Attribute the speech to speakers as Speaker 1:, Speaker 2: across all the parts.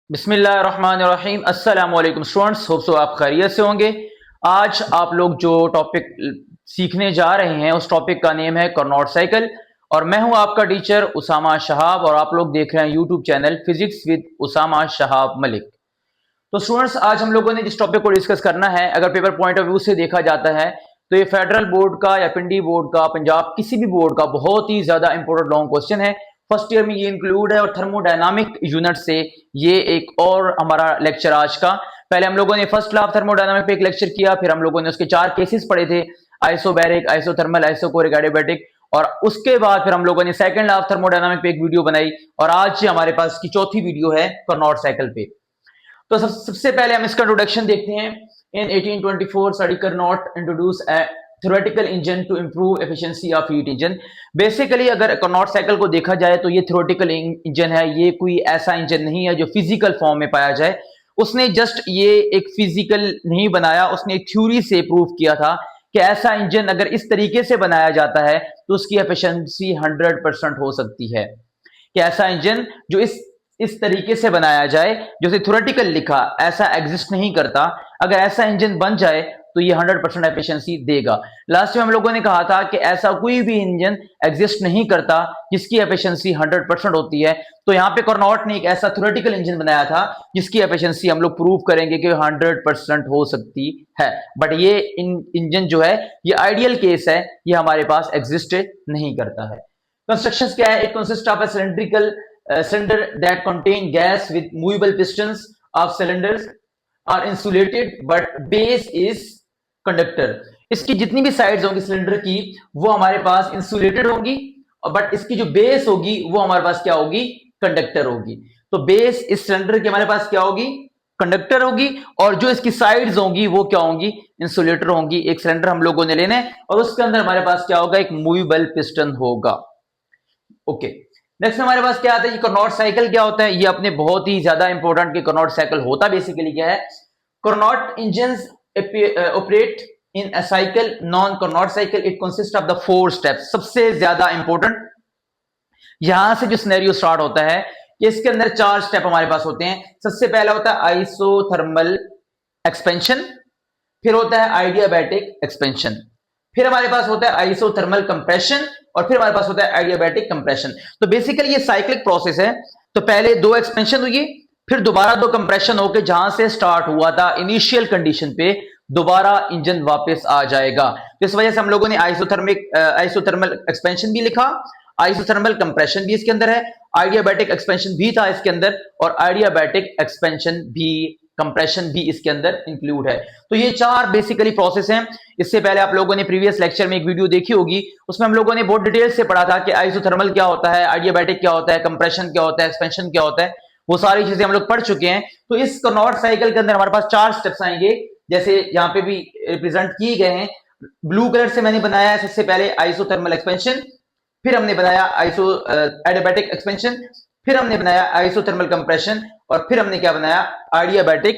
Speaker 1: बिस्मिल्लाहिर्रहमानिर्रहीम। अस्सलाम वालेकुम स्टूडेंट्स, होप सो आप खैरियत से होंगे। आज आप लोग जो टॉपिक सीखने जा रहे हैं उस टॉपिक का नेम है कार्नोट साइकिल और मैं हूं आपका टीचर उसामा शहाब और आप लोग देख रहे हैं YouTube channel physics with Usama Shahab Malik. तो स्टूडेंट्स, आज हम लोगों ने जिस टॉपिक को डिस्कस करना है, अगर पेपर पॉइंट ऑफ व्यू से देखा जाता है तो ये फेडरल बोर्ड का या पिंडी बोर्ड का, पंजाब किसी भी बोर्ड का बहुत ही ज्यादा इंपॉर्टेंट लॉन्ग क्वेश्चन है। फर्स्ट ईयर में ये इंक्लूड है और थर्मोडायनामिक यूनिट से ये एक और हमारा लेक्चर आज का। पहले हम लोगों ने फर्स्ट लॉ ऑफ थर्मोडायनामिक पे एक लेक्चर किया, फिर हम लोगों ने उसके 4 केसेस पढ़े थे, आइसोबैरिक, आइसोथर्मल, आइसोकोरिक, एडियाबैटिक। और उसके बाद फिर हम लोगों ने सेकंड लॉ ऑफ थर्मोडायनामिक पे एक वीडियो बनाई और आज हमारे पास की चौथी वीडियो है कार्नोट साइकिल पे। तो सबसे पहले हम इसका इंट्रोडक्शन देखते हैं। In 1824 sir Carnot introduce a theoretical engine to improve efficiency of heat engine. Basically अगर कार्नोट साइकिल को देखा जाए तो ये थ्योरेटिकल इंजन है, ये कोई ऐसा इंजन नहीं है जो फिजिकल फॉर्म में पाया जाए। उसने जस्ट ये एक फिजिकल नहीं बनाया, उसने एक थ्योरी से प्रूव किया था कि ऐसा इंजन अगर इस तरीके से बनाया जाता है तो उसकी एफिशिएंसी 100% हो सकती है। कि ऐसा इंजन जो इस तरीके से बनाया जाए, जो थ्योरेटिकल लिखा, ऐसा एग्जिस्ट नहीं करता। अगर ऐसा इंजन बन जाए तो ये 100% एफिशिएंसी देगा। लास्ट में हम लोगों ने कहा था कि ऐसा कोई भी इंजन एग्जिस्ट नहीं करता जिसकी एफिशिएंसी 100% होती है। तो यहाँ पे कार्नोट ने एक ऐसा थ्योरेटिकल इंजन बनाया था जिसकी एफिशिएंसी हम लोग प्रूव करेंगे कि 100% हो सकती है। बट ये इंजन जो है ये आइडियल केस है, ये हमारे पास एग्जिस्ट नहीं करता है। कंस्ट्रक्शन क्या है? It consist of a cylindrical cylinder that contain gas with movable pistons of cylinders are insulated but base is conductor। इसकी जितनी भी साइड्स होंगी सिलेंडर की वो हमारे पास इंसुलेटेड होंगी, बट इसकी जो बेस होगी वो हमारे पास क्या होगी? कंडक्टर होगी। तो बेस इस सिलेंडर की हमारे पास क्या होगी? कंडक्टर होगी और जो इसकी साइड्स होंगी वो क्या होंगी? इंसुलेटर होंगी। एक सिलेंडर हम लोगों ने लेना है और उसके अंदर हमारे पास क्या होगा? एक मूवेबल पिस्टन होगा। ओके, नेक्स्ट हमारे पास क्या आता है? ये कार्नोट साइकिल क्या होता है? ये अपने बहुत ही ज्यादा इंपॉर्टेंट कि कार्नोट साइकिल होता बेसिकली क्या है? Carnot engines operate in a cycle non Carnot cycle. It consist of the 4 steps. सबसे ज्यादा इंपॉर्टेंट यहां से जो सिनेरियो स्टार्ट होता है कि इसके अंदर 4 स्टेप हमारे पास होते हैं। सबसे पहला होता है आइसोथर्मल एक्सपेंशन, फिर होता है आइडियाबैटिक एक्सपेंशन, फिर हमारे पास होता है आइसोथर्मल कंप्रेशन और फिर हमारे पास होता है आइडियाबैटिक कंप्रेशन। तो बेसिकली ये साइक्लिक प्रोसेस है। तो पहले 2 एक्सपेंशन हुई, फिर दोबारा 2 कंप्रेशन होके जहां से स्टार्ट हुआ था इनिशियल कंडीशन पे दोबारा इंजन वापस आ जाएगा। तो इस वजह से हम लोगों ने आइसोथर्मल एक्सपेंशन भी लिखा, आइसोथर्मल कंप्रेशन भी इसके अंदर है, आइडियाबैटिक एक्सपेंशन भी था इसके अंदर और आइडियाबैटिक एक्सपेंशन भी, कंप्रेशन भी इसके अंदर इंक्लूड है। तो ये 4 बेसिकली प्रोसेस हैं। इससे पहले आप लोगों ने प्रीवियस लेक्चर में एक वीडियो देखी होगी, उसमें हम लोगों ने बहुत डिटेल से पढ़ा था कि आइसोथर्मल क्या होता है, आइडियाबैटिक क्या होता है, कंप्रेशन क्या होता है, एक्सपेंशन क्या होता है। वो सारी चीजें हम लोग पढ़ चुके हैं। तो इस कार्नोट साइकिल के अंदर हमारे पास 4 स्टेप्स आएंगे, जैसे यहाँ पे भी रिप्रेजेंट किए गए हैं। ब्लू कलर से मैंने बनाया है सबसे पहले आइसोथर्मल एक्सपेंशन, फिर हमने बनाया आइडियाबैटिक एक्सपेंशन, फिर हमने बनाया आइसोथर्मल कंप्रेशन और फिर हमने क्या बनाया? आइडियाबैटिक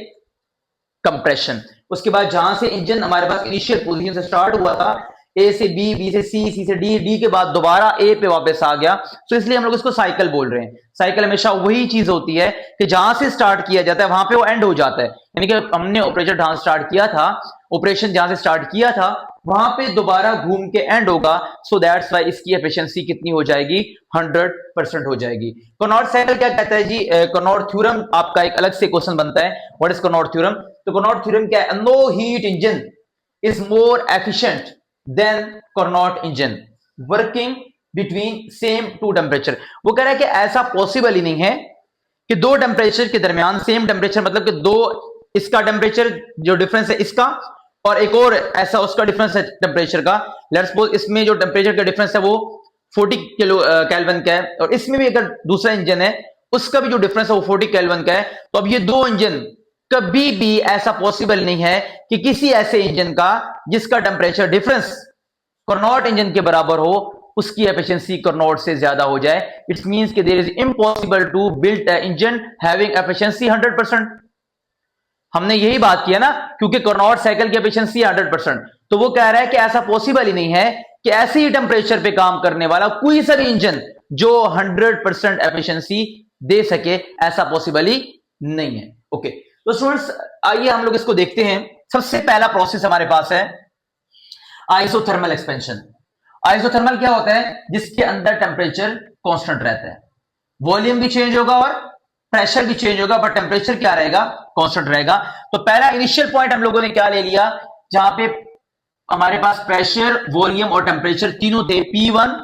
Speaker 1: कंप्रेशन। उसके बाद जहां से इंजन हमारे पास इनिशियल पोजीशन से स्टार्ट हुआ था, ए से बी, बी से सी, सी से डी, डी के बाद दोबारा ए पे वापस आ गया, तो इसलिए हम लोग इसको साइकिल बोल रहे हैं। साइकिल हमेशा वही चीज होती है कि जहां से स्टार्ट किया जाता है वहां पे वो एंड हो जाता है। यानी कि हमने ऑपरेशन जहां स्टार्ट किया था, ऑपरेशन जहां से स्टार्ट किया था वहां पे दोबारा घूम के एंड होगा। सो दैट्स व्हाई इसकी एफिशिएंसी कितनी हो जाएगी? 100% हो जाएगी। कार्नोट साइकिल क्या कहता है जी? कार्नोट थ्योरम आपका एक अलग से क्वेश्चन बनता है, व्हाट इज कार्नोट थ्योरम? तो कार्नोट थ्योरम क्या है? No heat engine is more efficient than Carnot engine working between same 2 temperature. वो कह रहा है कि ऐसा पॉसिबल ही नहीं है कि 2 टेम्परेचर के दरमियान, सेम टेम्परेचर मतलब कि 2, इसका टेम्परेचर जो डिफरेंस है इसका और एक और ऐसा उसका डिफरेंस है टेम्परेचर का। लेट्स सपोज इसमें जो टेम्परेचर का डिफरेंस है वो 40 किलो केल्विन का है और इसमें भी अगर दूसरा इंजन है उसका भी जो डिफरेंस है वो 40 केल्विन का है। तो अब ये 2 इंजन, कभी भी ऐसा पॉसिबल नहीं है कि किसी ऐसे इंजन का जिसका टेम्परेचर डिफरेंस कार्नोट इंजन के बराबर हो उसकी एफिशिएंसी कार्नोट से ज्यादा हो जाए। इट्स मींस कि there is impossible to build a engine having efficiency 100%। हमने यही बात किया ना, क्योंकि कार्नोट साइकिल की एफिशिएंसी 100%। तो वो कह रहा है कि ऐसा पॉसिबल ही नहीं है कि ऐसे ही टेम्परेचर पे काम करने वाला कोई सा भी इंजन जो 100% एफिशिएंसी दे सके, ऐसा पॉसिबल ही नहीं है। ओके, तो स्टूडेंट्स आइए हम लोग इसको देखते हैं। सबसे पहला प्रोसेस हमारे पास है आइसोथर्मल एक्सपेंशन। आइसोथर्मल क्या होता है? जिसके अंदर टेम्परेचर कांस्टेंट रहता है, वॉल्यूम भी चेंज होगा और प्रेशर भी चेंज होगा, बट टेम्परेचर क्या रहेगा? कांस्टेंट रहेगा। तो पहला इनिशियल पॉइंट हम लोगों ने क्या ले लिया? जहां पे हमारे पास प्रेशर, वॉल्यूम और टेम्परेचर तीनों थे, P1,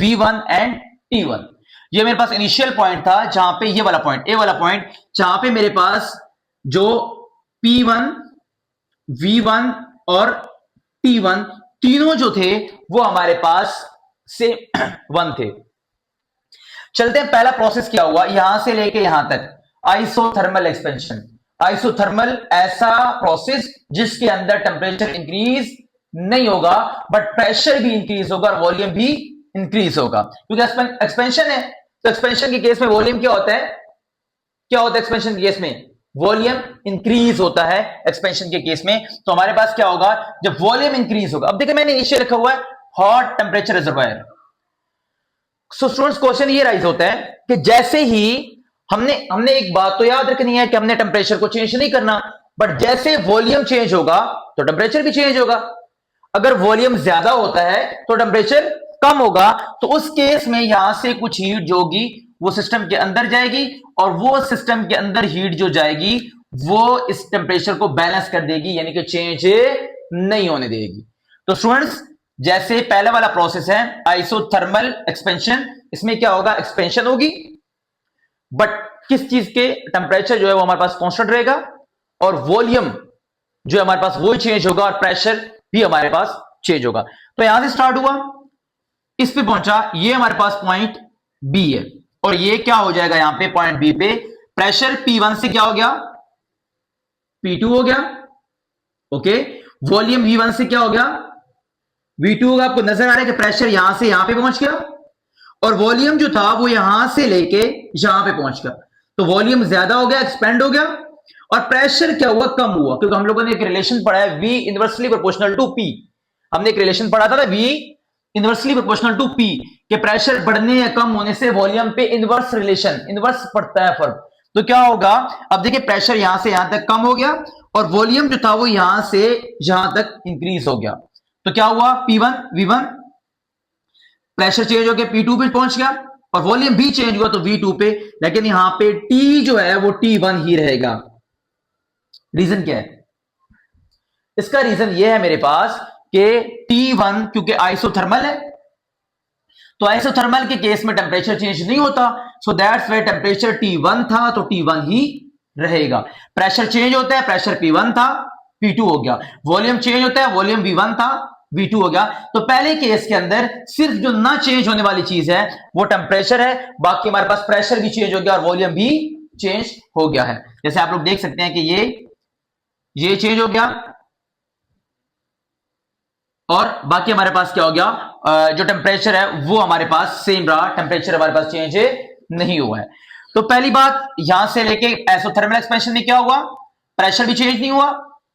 Speaker 1: V1 एंड T1। ये मेरे पास इनिशियल पॉइंट था, जहां पे ये वाला पॉइंट, ए वाला पॉइंट, जहां पे मेरे पास जो P1, V1 और T1 तीनों जो थे वो हमारे पास से 1 थे। चलते हैं, पहला प्रोसेस क्या हुआ यहां से लेके यहां तक, आइसोथर्मल एक्सपेंशन। आइसोथर्मल ऐसा प्रोसेस जिसके अंदर टेम्परेचर इंक्रीज नहीं होगा बट प्रेशर भी इंक्रीज होगा और वॉल्यूम भी इंक्रीज होगा, क्योंकि एक्सपेंशन है। तो एक्सपेंशन के केस में वॉल्यूम क्या होता है? क्या होता है एक्सपेंशन के केस में? वॉल्यूम इंक्रीज होता है एक्सपेंशन के केस में। तो हमारे पास क्या होगा जब वॉल्यूम इंक्रीज होगा? अब देखिए मैंने नीचे रखा हुआ है hot temperature reservoir. So students question ये राइज होता है कि जैसे ही हमने एक बात तो याद रखनी है कि हमने टेम्परेचर को चेंज नहीं करना, बट जैसे वॉल्यूम चेंज होगा तो टेम्परेचर भी चेंज होगा। अगर वॉल्यूम ज्यादा होता है तो टेम्परेचर कम होगा, तो उस केस में यहां से कुछ हीट जो होगी वो सिस्टम के अंदर जाएगी और वो सिस्टम के अंदर हीट जो जाएगी वो इस टेम्परेचर को बैलेंस कर देगी, यानी कि चेंज नहीं होने देगी। तो स्टूडेंट्स जैसे पहला वाला प्रोसेस है आइसोथर्मल एक्सपेंशन, इसमें क्या होगा? एक्सपेंशन होगी बट किस चीज के? टेम्परेचर जो है वो हमारे पास कांस्टेंट रहेगा और वॉल्यूम जो है हमारे पास वो चेंज होगा और प्रेशर भी हमारे पास चेंज होगा। तो यहां से स्टार्ट हुआ, इस पे पहुंचा, ये हमारे पास पॉइंट बी है और ये क्या हो जाएगा यहां पे पॉइंट बी पे? प्रेशर P1 से क्या हो गया? P2 हो गया। ओके, वॉल्यूम V1 से क्या हो गया? V2 होगा। आपको नजर आ रहा है कि प्रेशर यहां से यहां पे पहुंच गया और वॉल्यूम जो था वो यहां से लेके यहां पे पहुंच गया। तो वॉल्यूम ज्यादा हो गया, एक्सपेंड हो गया, और प्रेशर क्या हुआ? कम हुआ, क्योंकि हम लोगों ने एक रिलेशन पढ़ा है V inversely proportional to P। हमने एक रिलेशन पढ़ा था V inversely proportional to P के प्रेशर बढ़ने या कम होने से वॉल्यूम पे इनवर्स रिलेशन, इनवर्स पड़ता है फर्क। तो क्या होगा? अब देखिए प्रेशर यहां से यहां तक कम हो गया और वॉल्यूम जो था वो यहां से यहां तक इंक्रीज हो गया। तो क्या हुआ? P1 V1 प्रेशर चेंज हो गया, P2 पे पहुंच गया और वॉल्यूम भी चेंज हुआ तो V2 पे, लेकिन यहां पे T जो है वो T1 ही रहेगा। रीजन क्या है इसका? रीजन ये है मेरे पास कि T1 क्योंकि आइसोथर्मल है, तो आइसोथर्मल के केस में टेम्परेचर चेंज नहीं होता, so that's why temperature T1 था तो T1 ही रहेगा। प्रेशर चेंज होता है, प्रेशर P1 था P2 हो गया, वॉल्यूम चेंज होता है, वॉल्यूम V1 था V2 हो गया। तो पहले केस के अंदर सिर्फ जो ना चेंज होने वाली चीज है वो टेम्परेचर है, बाकी हमारे पास प्रेशर भी चेंज हो गया और वॉल्यूम भी चेंज हो गया है। जैसे आप लोग देख सकते हैं कि ये चेंज हो गया और बाकी हमारे पास क्या हो गया? जो टेम्परेचर है वो हमारे पास सेम रहा, टेम्परेचर हमारे पास चेंज नहीं हुआ है। तो पहली बात यहां से लेके आइसोथर्मल एक्सपेंशन में क्या हुआ? प्रेशर भी चेंज नहीं हुआ,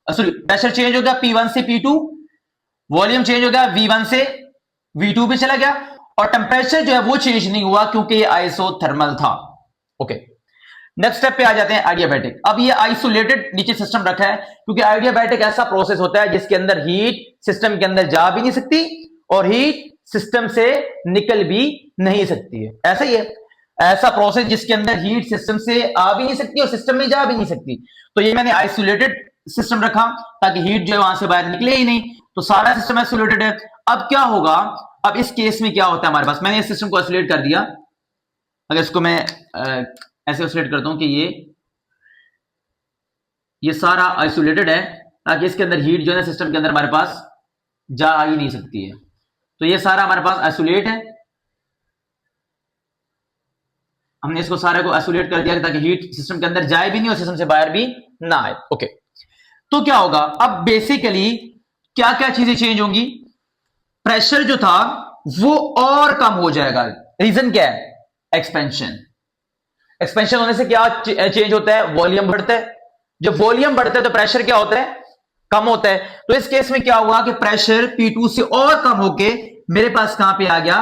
Speaker 1: सॉरी प्रेशर चेंज हो गया P1 से P2, वॉल्यूम चेंज हो गया V1 से V2 पे चला गया और टेम्परेचर जो है वो चेंज नहीं हुआ क्योंकि ये आइसोथर्मल था। ओके, नेक्स्ट स्टेप पे आ जाते हैं आइडियाबैटिक। अब ये आइसोलेटेड नीचे सिस्टम रखा है क्योंकि आइडियाबैटिक ऐसा प्रोसेस होता है जिसके अंदर हीट सिस्टम के अंदर जा भी नहीं सकती और हीट सिस्टम से निकल भी नहीं सकती है। ऐसा ही है, ऐसा प्रोसेस जिसके अंदर हीट सिस्टम से आ भी नहीं सकती और सिस्टम में जा भी नहीं सकती। तो ये मैंने आइसोलेटेड सिस्टम रखा ताकि हीट जो है वहां से बाहर निकले ही नहीं, तो सारा सिस्टम आइसोलेटेड है। अब क्या होगा? अब इस केस में क्या होता है हमारे पास? मैंने इस सिस्टम को आइसोलेट कर दिया, अगर इसको मैं ऐसे आइसोलेट करता हूं कि ये सारा आइसोलेटेड है ताकि इसके अंदर हीट जो है सिस्टम के अंदर हमारे पास जा ही नहीं सकती है। तो ये सारा हमारे पास आइसोलेट है, हमने इसको सारे को आइसोलेट कर दिया ताकि हीट सिस्टम के अंदर जाए भी नहीं और सिस्टम से बाहर भी ना आए। ओके, तो क्या होगा? अब बेसिकली क्या क्या चीजें चेंज होंगी? प्रेशर जो था वो और कम हो जाएगा। रीजन क्या है? एक्सपेंशन। एक्सपेंशन होने से क्या चेंज होता है? वॉल्यूम बढ़ता है। जब वॉल्यूम बढ़ता है तो प्रेशर क्या होता है? कम होता है। तो इस केस में क्या हुआ कि प्रेशर P2 से और कम होके मेरे पास कहां पे आ गया?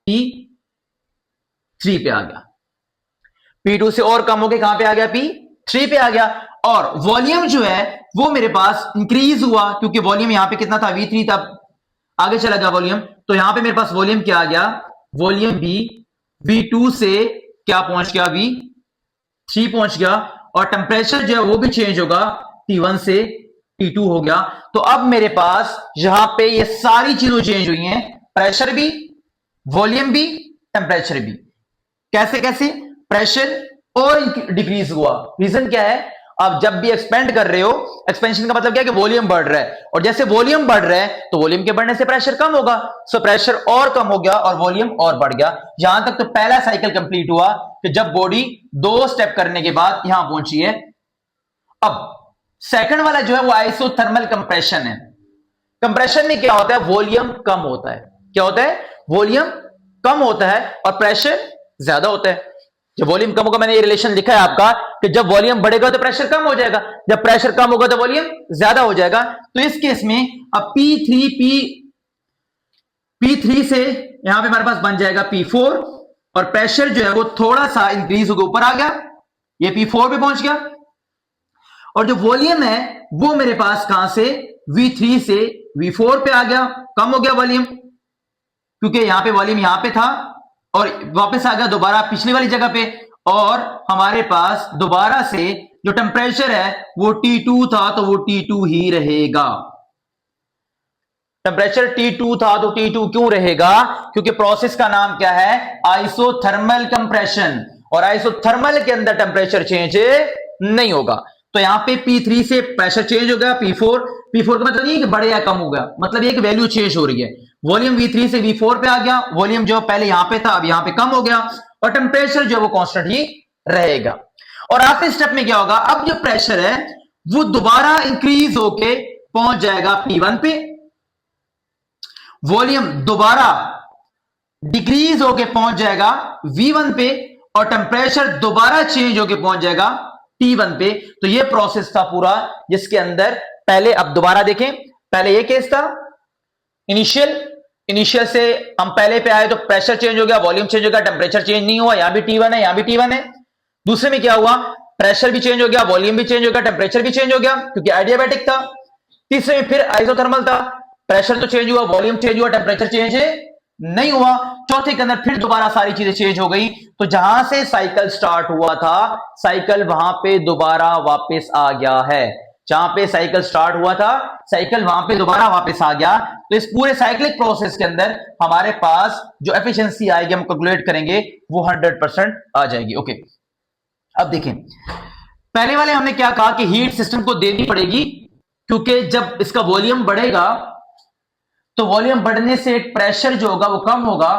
Speaker 1: P3 पे आ गया। P2 से और कम होके कहां पे आ गया? 3 पे आ गया। और वॉल्यूम जो है वो मेरे पास इंक्रीज हुआ, क्योंकि वॉल्यूम यहां पे कितना था, V3 था, आगे चला गया वॉल्यूम, तो यहां पे मेरे पास वॉल्यूम क्या आ गया, वॉल्यूम भी V2 से क्या पहुंच गया, V3 पहुंच गया। और टेम्परेचर जो है वो भी चेंज होगा, T1 से T2 हो गया। तो अब मेरे पास यहां पे ये सारी चीजें चेंज हुई हैं, प्रेशर भी, वॉल्यूम भी, टेम्परेचर भी। कैसे कैसे, प्रेशर और डिक्रीज हुआ। रीजन क्या है, आप जब भी एक्सपेंड कर रहे हो, एक्सपेंशन का मतलब क्या है कि वॉल्यूम बढ़ रहा है, और जैसे वॉल्यूम बढ़ रहा है तो वॉल्यूम के बढ़ने से प्रेशर कम होगा, सो प्रेशर और कम हो गया और वॉल्यूम और बढ़ गया। यहां तक तो पहला साइकिल कंप्लीट हुआ कि जब बॉडी 2 स्टेप करने के बाद यहां पहुंची है। अब सेकंड वाला जो है वो आइसोथर्मल कंप्रेशन है। कंप्रेशन में क्या होता है, वॉल्यूम कम होता है। क्या होता है, वॉल्यूम कम होता है और प्रेशर ज्यादा होता है। जब वॉल्यूम कम होगा, मैंने ये रिलेशन लिखा है आपका कि जब वॉल्यूम बढ़ेगा तो प्रेशर कम हो जाएगा, जब प्रेशर कम होगा तो वॉल्यूम ज्यादा हो जाएगा। तो इस केस में अब P3 से यहां पे हमारे पास बन जाएगा P4, और प्रेशर जो है वो थोड़ा सा इंक्रीज होकर ऊपर आ गया, ये P4 पे पहुंच गया। और जो वॉल्यूम है वो मेरे पास कहां से, V3 से V4 पे आ गया, कम हो गया वॉल्यूम, क्योंकि यहां पे वॉल्यूम यहां पे था और वापस आ गया दोबारा पिछली वाली जगह पे। और हमारे पास दोबारा से जो टेम्परेचर है वो T2 था, तो वो T2 ही रहेगा। टेम्परेचर T2 था तो T2 क्यों रहेगा, क्योंकि प्रोसेस का नाम क्या है, आइसोथर्मल कंप्रेशन, और आइसोथर्मल के अंदर टेम्परेचर चेंज नहीं होगा। तो यहां पे P3 से प्रेशर चेंज हो गया P4 का मतलब नहीं कि बढ़ या कम हो गया, मतलब एक वैल्यू चेंज हो रही है। वॉल्यूम V3 से V4 पे आ गया, वॉल्यूम जो पहले यहां पे था अब यहां पे कम हो गया, और टेम्परेचर जो वो कांस्टेंट ही रहेगा। और आखिरी स्टेप में क्या होगा, अब जो प्रेशर है वो दोबारा इंक्रीज होके पहुंच जाएगा P1 पे, वॉल्यूम दोबारा डिक्रीज होके पहुंच जाएगा V1 पे, और टेम्परेचर दोबारा चेंज होके पहुंच जाएगा T1 पे। तो ये प्रोसेस था पूरा, जिसके अंदर पहले, अब दोबारा देखें, पहले ये केस था इनिशियल से हम पहले पे आए तो प्रेशर चेंज हो गया, वॉल्यूम चेंज हो गया, टेम्परेचर चेंज नहीं हुआ, यहां भी T1 है, यहां भी T1 है। दूसरे में क्या हुआ, प्रेशर भी चेंज हो गया, वॉल्यूम भी चेंज हो गया, टेम्परेचर भी चेंज हो गया, क्योंकि आइडियाबैटिक था। तीसरे में फिर आइसोथर्मल था, प्रेशर तो चेंज हुआ, वॉल्यूम चेंज हुआ, टेम्परेचर चेंज नहीं हुआ। चौथे के अंदर फिर दोबारा सारी चीजें चेंज हो गई, तो जहां से साइकिल स्टार्ट हुआ था, साइकिल वहां पे दोबारा वापस आ गया है। जहां पे साइकिल स्टार्ट हुआ था, साइकिल वहां पे दोबारा वापस आ गया। तो इस पूरे साइक्लिक प्रोसेस के अंदर हमारे पास जो एफिशिएंसी आएगी, हम कैलकुलेट करेंगे, वो 100% आ जाएगी। ओके, अब देखें, पहले वाले हमने क्या कहा कि हीट सिस्टम को देनी पड़ेगी, क्योंकि जब इसका वॉल्यूम बढ़ेगा तो वॉल्यूम बढ़ने से प्रेशर जो होगा वो कम होगा,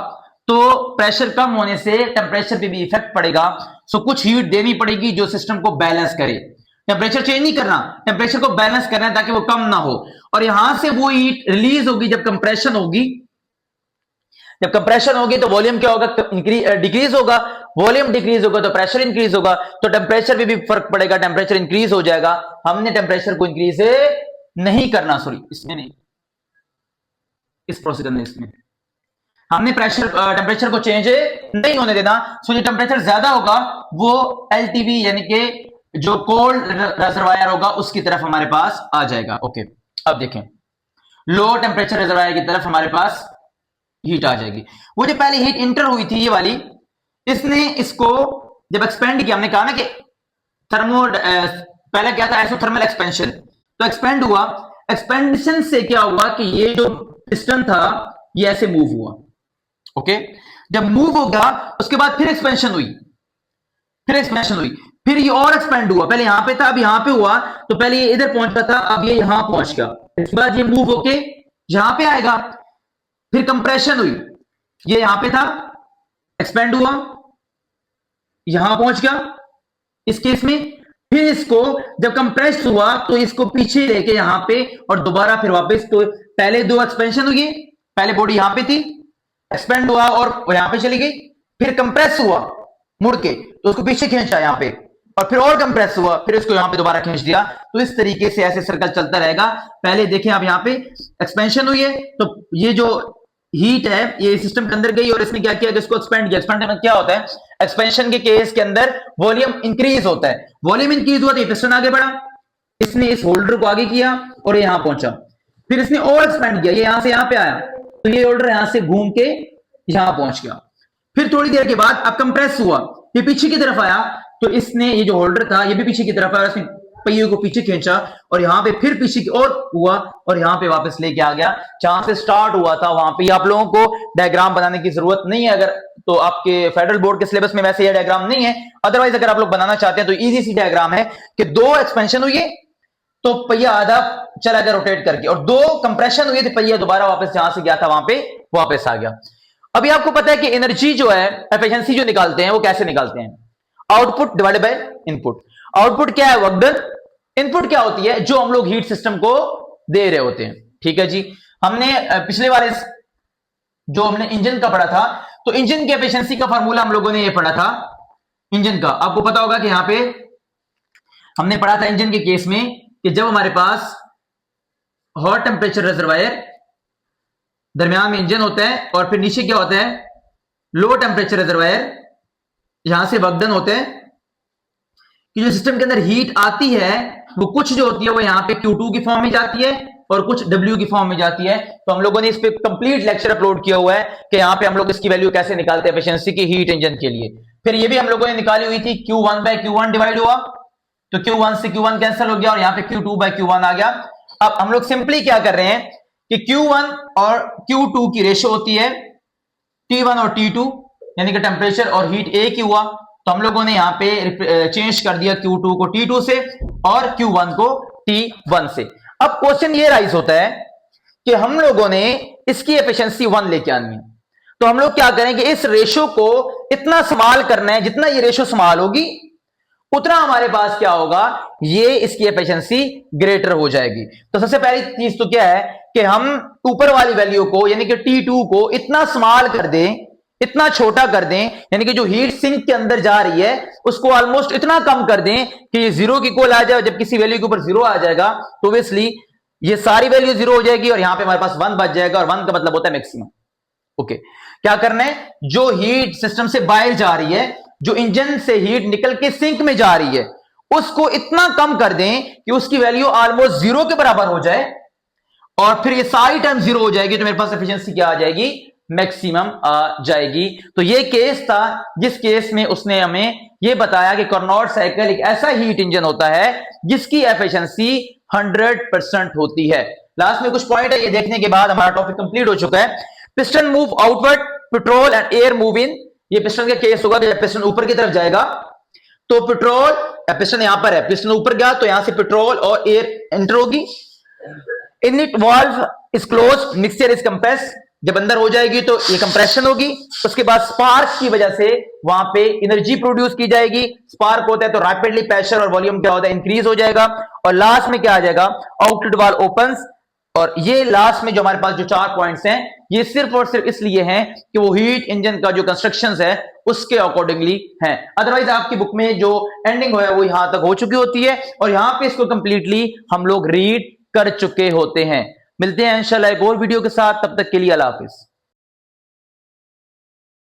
Speaker 1: तो प्रेशर कम होने से टेम्परेचर पे भी इफेक्ट पड़ेगा। सो कुछ हीट देनी पड़ेगी जो सिस्टम को बैलेंस करे। टेम्परेचर चेंज नहीं करना, टेम्परेचर को बैलेंस करना है ताकि वो कम ना हो। और यहां से वो हीट रिलीज होगी जब कंप्रेशन होगी। जब कंप्रेशन होगी तो वॉल्यूम क्या होगा, डिक्रीज होगा, वॉल्यूम डिक्रीज होगा तो प्रेशर इंक्रीज होगा, तो टेम्परेचर पे भी फर्क पड़ेगा, टेम्परेचर इंक्रीज हो जाएगा। हमने टेम्परेचर को इंक्रीज नहीं करना, सॉरी इसमें नहीं, इस प्रोसेस में इसमें हमने टेम्परेचर को चेंज नहीं होने देना। सो जो टेम्परेचर ज्यादा होगा वो एलटीवी यानी कि जो कोल्ड रिजर्वायर होगा उसकी तरफ हमारे पास आ जाएगा। ओके, अब देखें, लो टेम्परेचर रिजर्वायर की तरफ हमारे पास हीट आ जाएगी। वो जो पहले हीट इंटर हुई थी ये वाली, इसने इसको जब एक्सपेंड किया, हमने कहा ना कि पहले क्या था, आइसोथर्मल एक्सपेंशन, तो एक्सपेंड हुआ। एक्सपेंशन से क्या हुआ कि ये जो पिस्टन था ये ऐसे मूव हुआ। ओके, जब मूव हो गया उसके बाद फिर एक्सपेंशन हुई, फिर ये और एक्सपेंड हुआ। पहले यहां पे था, अब यहां पे हुआ, तो पहले ये इधर पहुंच गया था, अब ये यहां पहुंच गया। इसके बाद ये मूव होके यहां पे आएगा, फिर कंप्रेशन हुई, ये यहां पे था, एक्सपेंड हुआ, यहां पहुंच गया इस केस में। फिर इसको जब कंप्रेस हुआ तो इसको पीछे लेके यहां पे और दोबारा फिर वापस, तो पहले 2 एक्सपेंशन हुई, पहले बॉडी यहां पे थी, एक्सपेंड हुआ और यहां पे चली गई, फिर कंप्रेस हुआ मुड़ के तो उसको पीछे खींचा यहां पे, और फिर और कंप्रेस हुआ, फिर इसको यहां पे दोबारा खींच दिया। तो इस तरीके से ऐसे सर्कल चलता रहेगा। पहले देखें आप यहां पे एक्सपेंशन हुई है, तो ये जो हीट है ये सिस्टम के अंदर गई और इसने क्या किया कि इसको एक्सपेंड किया। एक्सपेंड में क्या होता है, एक्सपेंशन के केस के अंदर वॉल्यूम इंक्रीज होता है, वॉल्यूम इंक्रीज हुआ तो ये पिस्टन आगे बढ़ा, इसने इस होल्डर को आगे किया और यहां पहुंचा, फिर इसने और एक्सपेंड किया, ये यहां से यहां पे आया तो ये होल्डर यहां से घूम के यहां पहुंच गया। फिर थोड़ी देर के बाद अब कंप्रेस हुआ, ये पीछे की तरफ आया तो इसने ये जो होल्डर था ये भी पीछे की तरफ आया, इसने पहिए को पीछे खींचा और यहां पे फिर पीछे की ओर हुआ और यहां पे वापस लेके आ गया जहां से स्टार्ट हुआ था वहां पे। आप लोगों को डायग्राम बनाने की जरूरत नहीं है, अगर तो आपके फेडरल बोर्ड के सिलेबस में वैसे ये डायग्राम नहीं है, अदरवाइज अगर आप लोग बनाना चाहते हैं तो इजी सी डायग्राम है कि दो एक्सपेंशन हुई है तो पहिया आधा चला गया रोटेट करके, और दो कंप्रेशन हुई तो पहिया दोबारा वापस जहां से गया था वहां पे वापस आ गया। अभी आपको पता है कि एनर्जी जो है, एफिशिएंसी जो निकालते हैं वो कैसे निकालते हैं, output divided by input. Output क्या है, वर्क डन। इनपुट क्या होती है, जो हम लोग हीट सिस्टम को दे रहे होते हैं। ठीक है जी, हमने पिछले बार जो हमने इंजन का पढ़ा था तो इंजन की एफिशिएंसी का फार्मूला हम लोगों ने ये पढ़ा था इंजन का। आपको पता होगा कि यहां पे हमने पढ़ा था इंजन के केस में कि जब हमारे पास हॉट टेम्परेचर रिजर्वायर, दरमियान में इंजन होता है और फिर नीचे क्या होता है, लो टेम्परेचर रिजर्वायर, यहां से वर्क डन होते हैं कि जो सिस्टम के अंदर हीट आती है वो कुछ जो होती है वो यहां पे Q2 की फॉर्म में जाती है और कुछ W की फॉर्म में जाती है। तो हम लोगों ने इस पे कंप्लीट लेक्चर अपलोड किया हुआ है कि यहां पे हम लोग इसकी वैल्यू कैसे निकालते हैं एफिशिएंसी की हीट इंजन के लिए। फिर ये भी हम लोगों ने निकाली हुई थी, Q1 बाय Q1 डिवाइड हुआ तो Q1 से Q1 कैंसिल हो गया और यहां पे Q2 बाय Q1 आ गया। अब हम लोग सिंपली क्या कर रहे हैं कि Q1 और Q2 की रेशो होती है T1 और T2, यानी कि टेम्परेचर और हीट एक ही हुआ, तो हम लोगों ने यहां पे चेंज कर दिया Q2 को T2 से और Q1 को T1 से। अब क्वेश्चन ये राइज होता है कि हम लोगों ने इसकी एफिशिएंसी 1 लेके आनी है, तो हम लोग क्या करेंगे, इस रेशो को इतना स्मॉल करना है, जितना ये रेशो स्मॉल होगी उतना हमारे पास क्या होगा, ये इसकी एफिशिएंसी ग्रेटर हो जाएगी। तो सबसे पहली चीज तो क्या है कि हम ऊपर वाली वैल्यू को यानी कि T2 को इतना स्मॉल कर दें, इतना छोटा कर दें, यानी कि जो हीट सिंक के अंदर जा रही है उसको ऑलमोस्ट इतना कम कर दें कि ये जीरो की इक्वल आ जाए। जब किसी वैल्यू के ऊपर जीरो आ जाएगा तो ऑब्वियसली ये सारी वैल्यू जीरो हो जाएगी और यहां पे हमारे पास 1 बच जाएगा, और 1 का मतलब होता है मैक्सिमम। ओके, क्या करना है, जो हीट सिस्टम से बाहर जा रही है, जो इंजन से हीट निकल के सिंक में जा रही है, उसको इतना कम कर दें कि उसकी वैल्यू ऑलमोस्ट जीरो के बराबर हो जाए, और फिर ये सारी टाइम जीरो हो जाएगी तो मेरे पास एफिशिएंसी क्या आ जाएगी, मैक्सिमम आ जाएगी। तो ये केस था जिस केस में उसने हमें ये बताया कि कार्नोट साइकिल एक ऐसा हीट इंजन होता है जिसकी एफिशिएंसी 100% होती है। लास्ट में कुछ पॉइंट है, ये देखने के बाद हमारा टॉपिक कंप्लीट हो चुका है। Piston move outward, petrol and air move in. ये पिस्टन का केस होगा कि जब पिस्टन ऊपर की तरफ जाएगा तो पेट्रोल, पिस्टन यहां पर है, पिस्टन ऊपर गया तो यहां से पेट्रोल और एयर एंटर होगी। In it valve is close, mixture is compress, जब अंदर हो जाएगी तो ये कंप्रेशन होगी, उसके बाद स्पार्क की वजह से वहां पे एनर्जी प्रोड्यूस की जाएगी। स्पार्क होता है तो रैपिडली प्रेशर और वॉल्यूम क्या होता है, इंक्रीज हो जाएगा, और लास्ट में क्या आ जाएगा, आउटलेट वाल्व ओपन्स। और ये लास्ट में जो हमारे पास जो 4 पॉइंट्स हैं ये सिर्फ और सिर्फ इसलिए हैं कि वो हीट इंजन का जो कंस्ट्रक्शंस है उसके अकॉर्डिंगली है। अदरवाइज आपकी बुक में जो एंडिंग है वो यहां तक हो चुकी होती है और यहां पे इसको कंप्लीटली हम लोग रीड कर चुके होते हैं। मिलते हैं इंशाल्लाह एक और वीडियो के साथ, तब तक के लिए अल्लाह हाफिज।